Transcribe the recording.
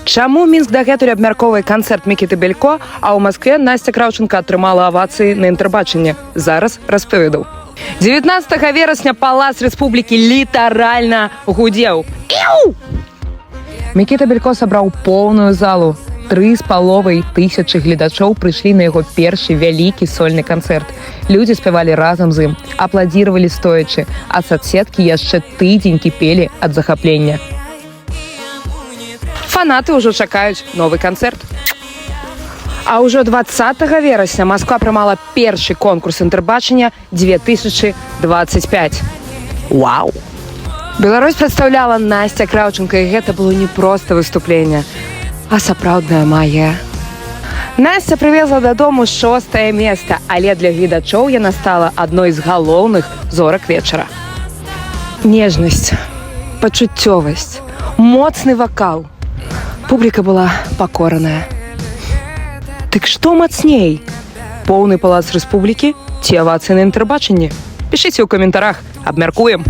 Чаму Мінск дагэтуль абмяркоўвае канцэрт Мікіты Белько, а ў Маскве Насця Краўченка атрымала авацыі на інтэрбачанні? Зараз распавяду. 19 верасня Палац Рэспублікі літаральна гудзеў. Мікіта Белько сабраў поўную залу. 3,5 тысячы гледачоў прыйшлі на яго першы вялікі сольны канцэрт. Людзі спявалі разам з ім, апладзіравалі стоячы, а соцсеткі яшчэ тыдзень кіпелі ад захаплення. Фанаты ўжо чакаюць новы канцэрт. А ўжо 20 верасня Масква прымала першы конкурс інтэрбачання 2025. Вау! Беларусь прадстаўляла Насця Краўченка, і гэта было не проста выступленне, а сапраўдная магія. Насця прывезла дадому 6-е месца, але для гледачоў яна стала адной з галоўных зорак вечара. Нежнасць, пачуццёвасць, моцны вакал. Публіка была пакораная. Дык што мацней? Поўны Палац Рэспублікі ці авацыі на інтэрбачанні? Пішыце ў каментарах, абмяркуем.